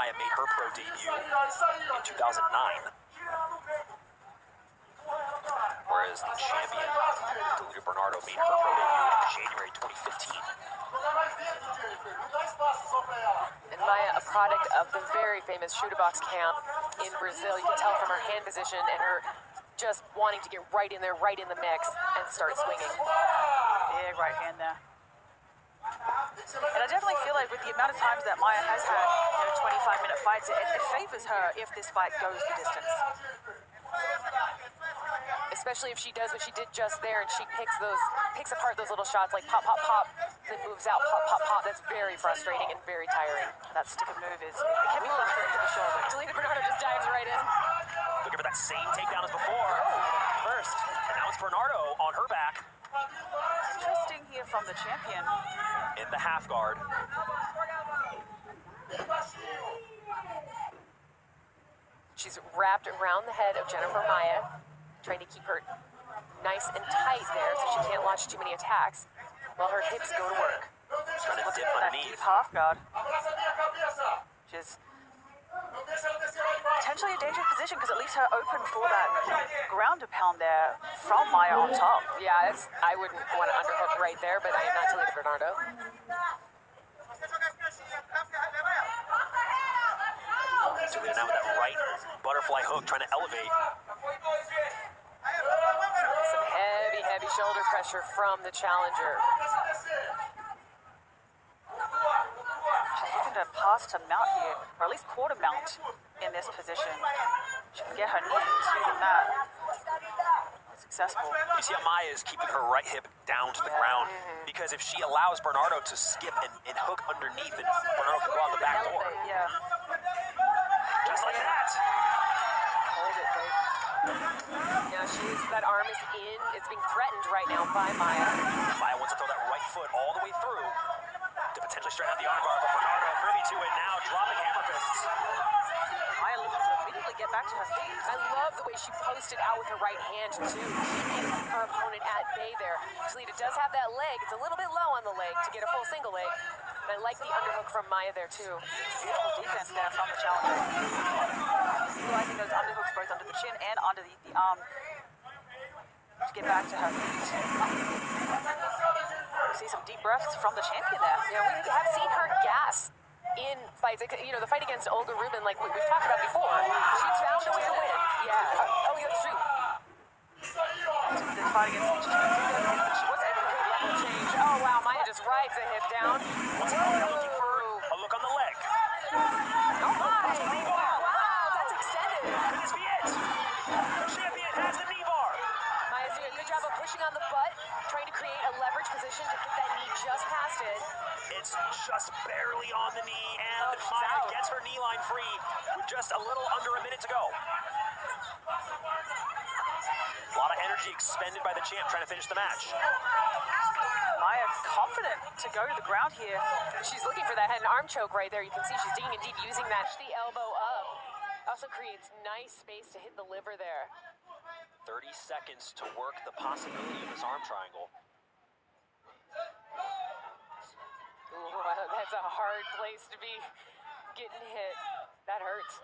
Maia made her pro debut in 2009. Whereas the champion, Talita Bernardo, made her pro debut in January 2015. And Maia, a product of the very famous shoot-a-box camp in Brazil. You can tell from her hand position and her just wanting to get right in there, right in the mix, and start swinging. Big right hand there. And I definitely feel like with the amount of times that Maia has had, 25-minute fights, it favors her if this fight goes the distance. Especially if she does what she did just there and she picks apart those little shots like pop, pop, pop, then moves out, pop, pop, pop. That's very frustrating and very tiring. That stick of move it can be frustrating to the shoulder. Talita Bernardo just dives right in. Looking for that same takedown as before. First, and now it's Bernardo on her back. Interesting here from the champion. In the half guard. She's wrapped around the head of Jennifer Maia, trying to keep her nice and tight there so she can't launch too many attacks while her hips go to work. Trying to dip That underneath. deep half guard. Which is potentially a dangerous position because it leaves her open for that ground to pound there from Maia on top. Yeah, I wouldn't want to underhook right there, but I am not Talita Bernardo. Talita now with that right butterfly hook trying to elevate. Some heavy, heavy shoulder pressure from the challenger. She's looking to pass to mount here, or at least quarter mount in this position. She can get her knee to the mat. Successful. You see how Maia is keeping her right hip down to the ground because if she allows Bernardo to skip and hook underneath, then Bernardo can go out the back door. Yeah. Just like that. Hold it, right? Now that arm is in. It's being threatened right now by Maia. Maia wants to throw that right foot all the way through to potentially straighten out the arm bar, but Bernardo privy to it now, dropping hammer fists. Maia looking to immediately get back to her feet. I love the way she posted out with her right hand, too, keeping her opponent at bay there. Talita does have that leg. It's a little bit low on the leg to get a full single leg. And I like the underhook from Maia there, too. Beautiful defense there from the challenger. Utilizing those underhooks both under the chin and under the arm to get back to her feet. We see some deep breaths from the champion there. Yeah, we have seen her gas in fights. The fight against Olga Rubin, like we've talked about before, she's found a way to win. Yeah. Oh, yeah, that's true. The fight against She was able to hit level change. Oh, wow, Maia just rides the hip down. Once again, looking for a look on the leg. Oh, my. Wow, that's extended. Could this be it? The champion has the knee bar. Maia's doing a good job of pushing on the butt, trying to create a leverage position to get that knee just past it. It's just barely on the knee, and she's Maia out. gets her knee line free with just a little under a minute to go. A lot of energy expended by the champ trying to finish the match. Maia confident to go to the ground here. She's looking for that head and arm choke right there. You can see she's digging in deep using that. The elbow up. Also creates nice space to hit the liver there. 30 seconds to work the possibility of this arm triangle. Ooh, that's a hard place to be getting hit. That hurts.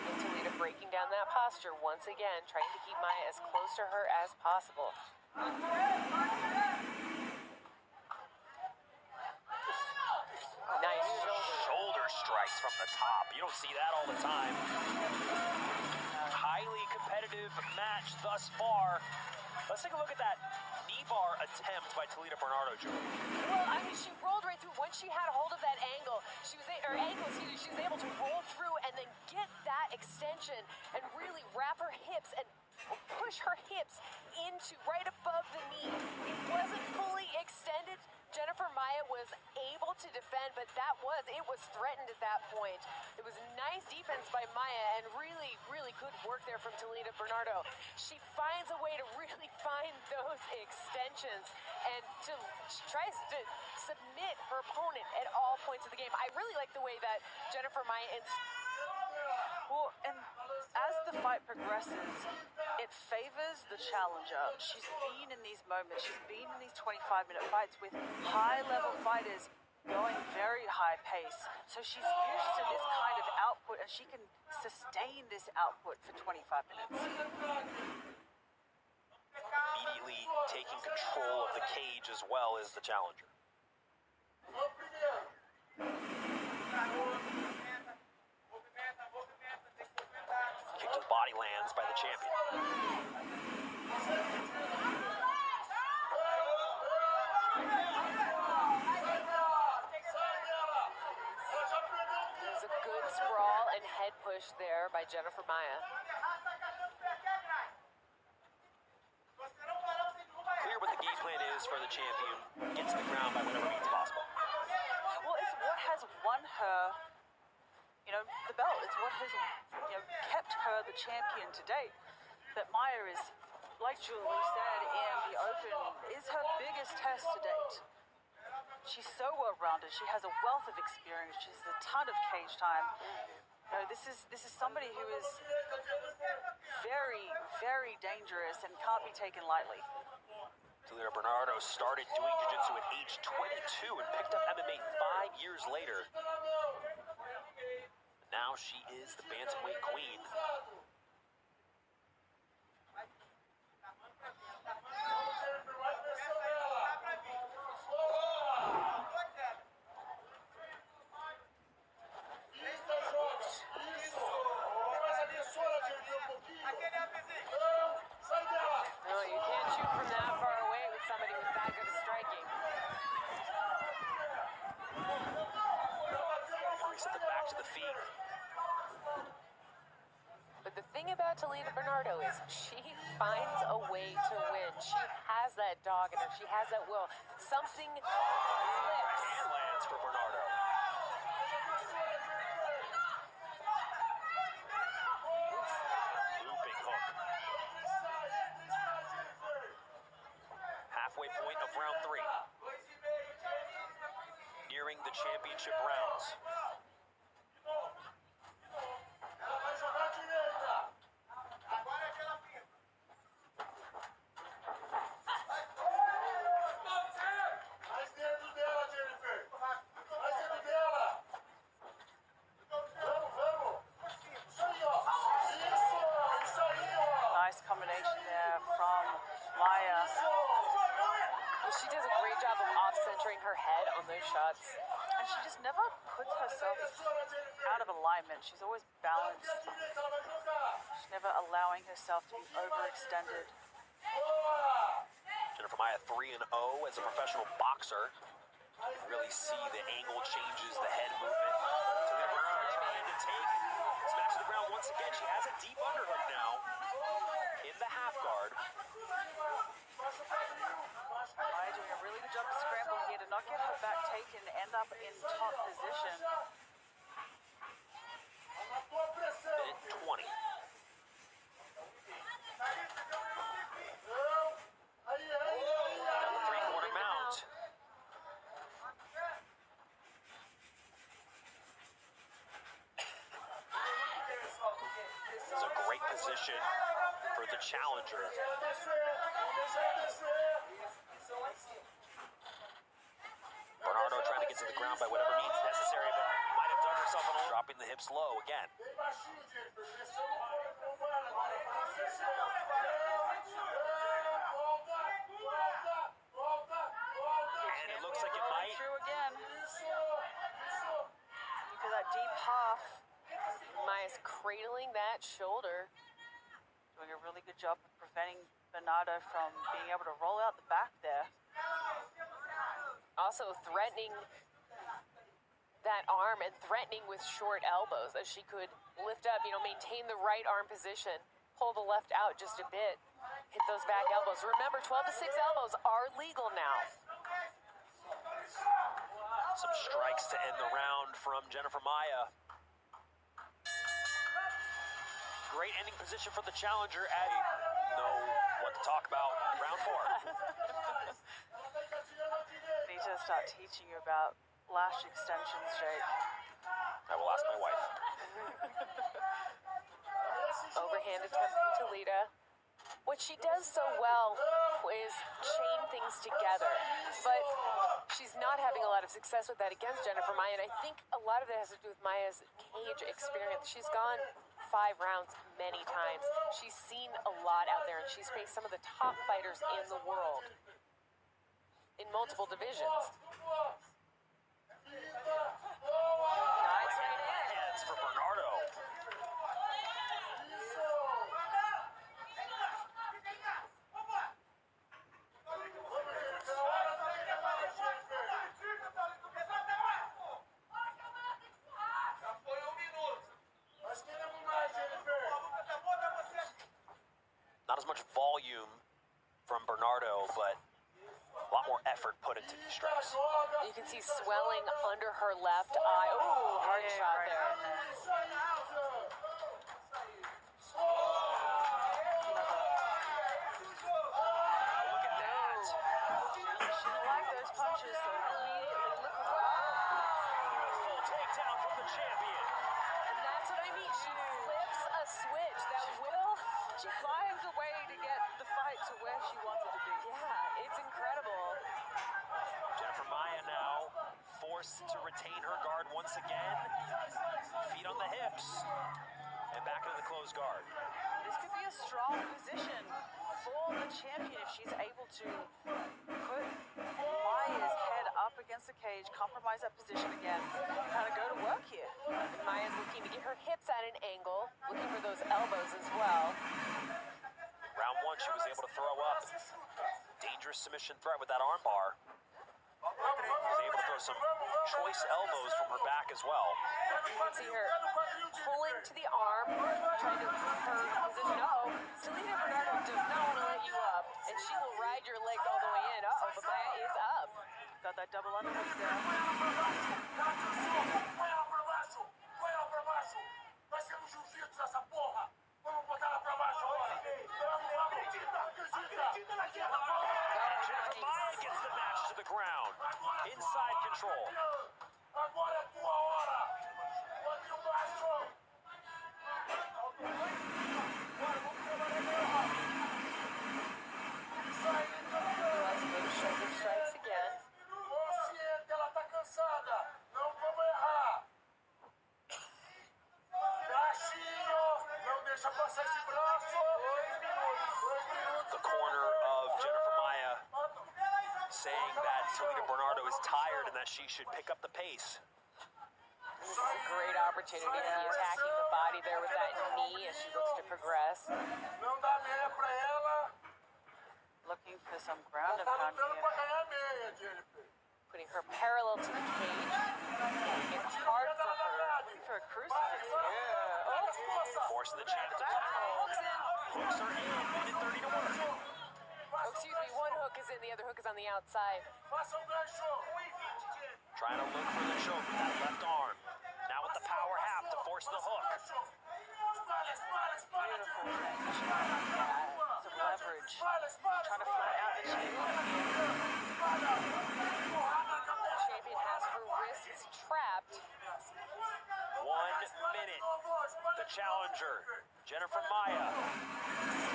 And Talita breaking down that posture once again, trying to keep Maia as close to her as possible. Nice Shoulder strikes from the top. You don't see that all the time. Highly competitive match thus far. Let's take a look at that knee bar attempt by Talita Bernardo, Joe. Well, I mean, she rolled right through. Once she had a hold of that angle, she was able to roll through and then get that extension and really wrap her hips and push her hips into right above the knee. It wasn't fully extended Jennifer Maia was able to defend, but it was threatened at that point. It was nice defense by Maia and really, really good work there from Talita Bernardo. She finds a way to really find those extensions and she tries to submit her opponent at all points of the game. I really like the way that Jennifer Maia Well, and as the fight progresses, it favors the challenger. She's been in these moments, she's been in these 25-minute fights with high-level fighters going very high pace. So she's used to this kind of output, and she can sustain this output for 25 minutes. Immediately taking control of the cage as well as the challenger. Kick to the body lands by the champion. There's a good sprawl and head push there by Jennifer Maia. Clear what the game plan is for the champion. Get to the ground by whatever means possible. Well, it's what has won her, the belt. It's what has, kept her the champion to date. But Maia is, like Julie said in the Open, is her biggest test to date. She's so well-rounded. She has a wealth of experience. She has a ton of cage time. This is somebody who is very, very dangerous and can't be taken lightly. Talita Bernardo started doing jiu-jitsu at age 22 and picked up MMA 5 years later. Now she is the bantamweight queen. No, you can't shoot from that far away with somebody with that good striking. Reset the back to the feet. But the thing about Talita Bernardo is she finds a way to win. She has that dog in her. She has that will. Something flips. And lands for Bernardo. Looping hook. Halfway point of round 3. Nearing the championship rounds. Nice combination there from Maia. Well, she does a great job of off-centering her head on those shots. And she just never puts herself out of alignment. She's always balanced. She's never allowing herself to be overextended. Jennifer Maia 3-0 as a professional boxer. You really see the angle changes, the head movement. Talita Bernardo trying to take. Smash to the ground once again. She has a deep underhook now in the half guard. Maia doing a really good job of scrambling here to not get her back taken, end up in top position. Minute 20. Down the three-quarter mount. This is a great position for the challenger. Bernardo trying to get to the ground by whatever means necessary, but might have done herself a little. Dropping the hips low again. And it looks like it might. Through again. Looking for that deep half. Maia's cradling that shoulder. Doing a really good job of preventing Bernardo from being able to roll out the back there. Also threatening that arm and threatening with short elbows as she could lift up, maintain the right arm position, pull the left out just a bit, hit those back elbows. Remember, 12 to 6 elbows are legal now. Some strikes to end the round from Jennifer Maia. Great ending position for the challenger. Addie, know what to talk about. Round 4. Need to start teaching you about lash extensions, Jake. I will ask my wife. Overhand attempt from Toledo. What she does so well is chain things together, but she's not having a lot of success with that against Jennifer Maia, and I think a lot of that has to do with Maia's cage experience. She's gone 5 rounds many times. She's seen a lot out there, and she's faced some of the top fighters in the world in multiple divisions. Nice right hand. Hands for Bernardo. Not as much volume from Bernardo, but a lot more effort put into these strikes. You can see swelling under her left eye. Ooh, hard shot there. Look at that. She liked those punches, so immediately look at Full takedown from the champion. And that's what I mean. She flips a switch that will. She finds a way to get the fight to where she wants it to be. Yeah, it's incredible. Jennifer Maia now forced to retain her guard once again. Feet on the hips. And back into the closed guard. This could be a strong position for the champion if she's able to put Maia's head up against the cage, compromise that position again, and kind of go to work here. Maia's looking to get her hips at an angle, looking for those elbows as well. Round 1, she was able to throw up. Dangerous submission threat with that arm bar. Was able to throw some choice elbows from her back as well. You can see her pulling to the arm, trying to her position. Toledo Bernardo does not want to let you up, and she will ride your legs all the way in. But Maia is up. Got that double underhook there. Jennifer Maia gets the match to the ground. Inside control. Shoulder strikes again. The corner of Jennifer Maia saying that Toledo Bernardo is tired and that she should pick up the pace. This is a great opportunity to be attacking the body there with that knee as she looks to progress. Looking for some ground and pound here. Putting her parallel to the cage. It's hard for her. Looking for a crucifix here. Forcing the champ to Hooks in. hooks her in. Minute 30 to work. Oh, excuse me, one hook is in, the other hook is on the outside. Trying to look for the choke with that left arm. Now with the power half to force the hook. Beautiful transition. Some leverage. Trying to flat out the chin. The champion has her wrists trapped. 1 minute. The challenger, Jennifer Maia,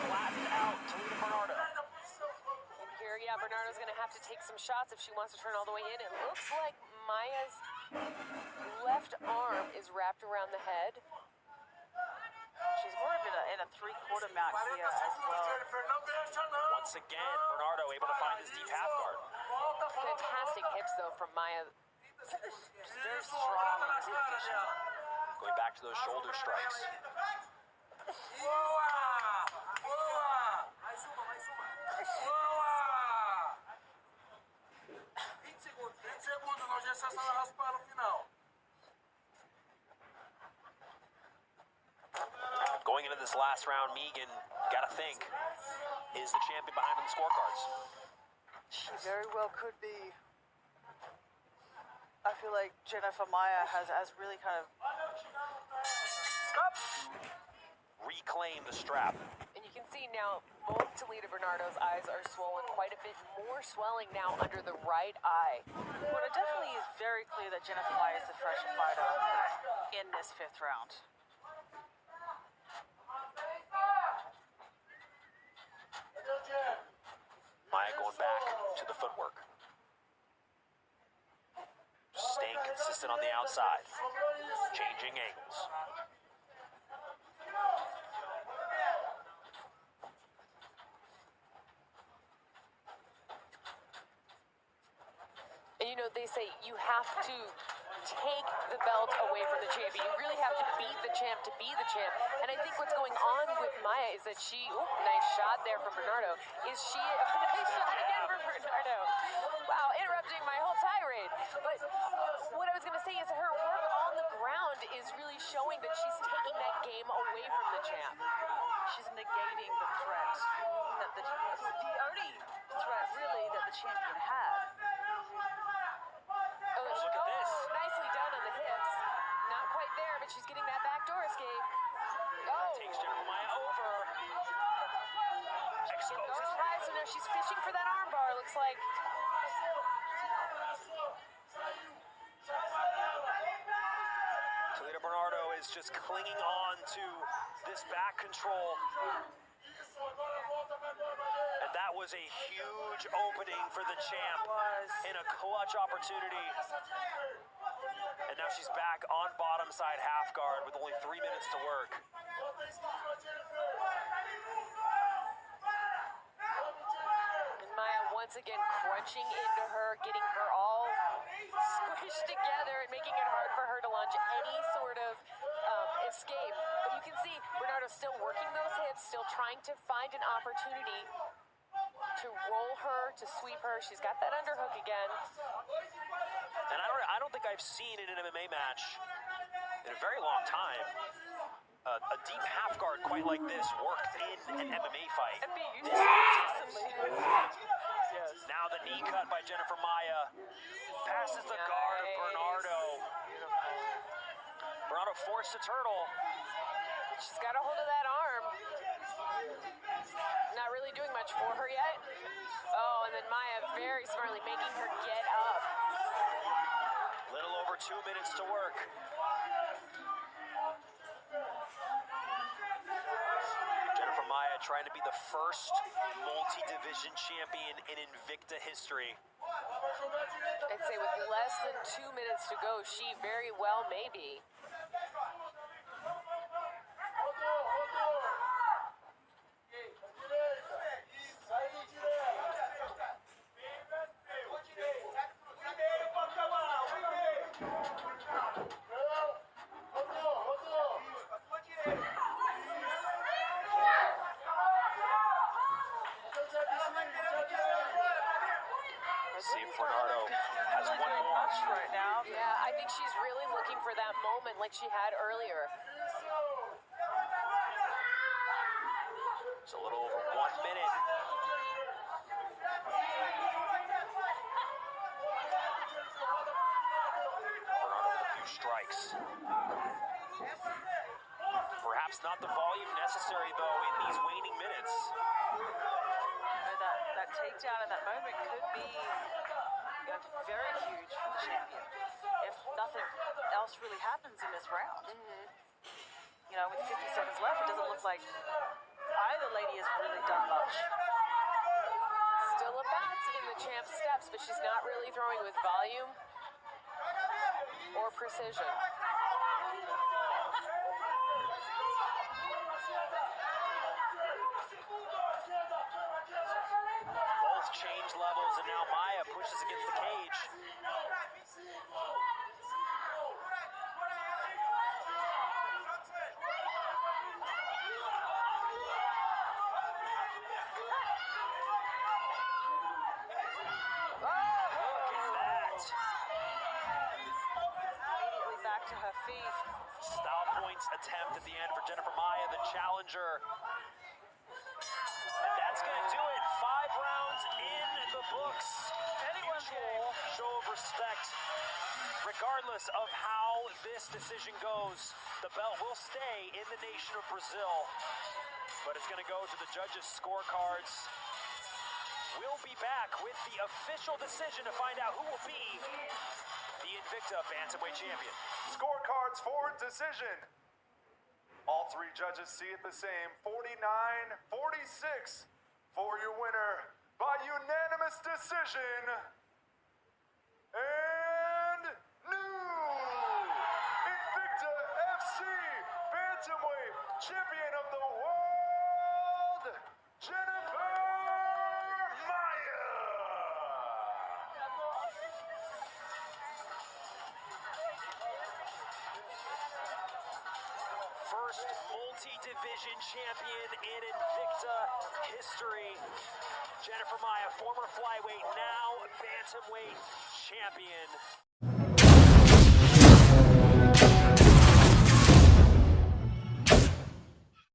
flattened out Toledo Bernardo. And here, Bernardo's going to have to take some shots if she wants to turn all the way in. It looks like Maia's left arm is wrapped around the head. She's more of in a three-quarter mount here as well. Once again, Bernardo able to find his deep half guard. Fantastic hips, though, from Maia. She's very strong in this position. Going back to those shoulder strikes. Going into this last round, Megan, gotta think, is the champion behind on the scorecards? She very well could be. I feel like Jennifer Maia has really kind of reclaim the strap. And you can see now both Toledo Bernardo's eyes are swollen, quite a bit more swelling now under the right eye. Well, it definitely is very clear that Jennifer Maia is the fresher fighter in this 5th round. Maia going back to the footwork. Just staying consistent on the outside. Changing angles. And you know, they say you have to take the belt away from the champion. You really have to beat the champ to be the champ. And I think what's going on with Maia is that she, nice shot there from Bernardo, nice shot again from Bernardo. Wow, interrupting my whole tirade. But what I was going to say is her work on the ground is really showing that she's taking that game away from the champ. She's negating the threat, that the only threat really that the champion had. Oh, look at this. Nicely done on the hips. Not quite there, but she's getting that backdoor escape. Oh. Takes Jennifer Maia over. No Exposes. surprise, so now she's fishing for that armbar, looks like. Toledo Bernardo is just clinging on to this back control. And that was a huge opening for the champ in a clutch opportunity. And now she's back on bottom side half guard with only 3 minutes to work. And Maia once again crunching into her, getting her all squished together and making it hard for her to launch any sort of escape. But you can see Bernardo still working those hips, still trying to find an opportunity to roll her, to sweep her. She's got that underhook again. And I don't think I've seen in an MMA match in a very long time a deep half guard quite like this worked in an MMA fight. And being used consistently. Yes. Now the knee cut by Jennifer Maia. Passes the guard of Bernardo. Bernardo forced a turtle. She's got a hold of that arm. Not really doing much for her yet. Oh, and then Maia very smartly making her get up. Little over 2 minutes to work. Jennifer Maia trying to be the first multi-division champion in Invicta history. I'd say with less than 2 minutes to go, she very well may be. See if Bernardo has one more. Much right now. Yeah, I think she's really looking for that moment like she had earlier. It's a little over 1 minute. Bernardo with a few strikes. Perhaps not the volume necessary, though, in these waning minutes. That takedown in that moment could be very huge for the champion if nothing else really happens in this round. You know, with 50 seconds left, it doesn't look like either lady has really done much. Still a bounce in the champ's steps, but she's not really throwing with volume or precision. Both change levels, and now Maia pushes against the cage. Immediately back to her feet. Style points attempt at the end for Jennifer Maia, the challenger. And that's going to do it. 5 rounds is in the books. Anyone's Mutual show of respect. Regardless of how this decision goes, the belt will stay in the nation of Brazil. But it's going to go to the judges' scorecards. We'll be back with the official decision to find out who will be the Invicta Bantamweight Champion. Scorecards for decision. All three judges see it the same. 49-46 for your winner by unanimous decision. And new Invicta FC Bantamweight Champion of the World, Jennica Maia. First multi-division champion in Invicta history. Jennifer Maia, former flyweight, now bantamweight champion.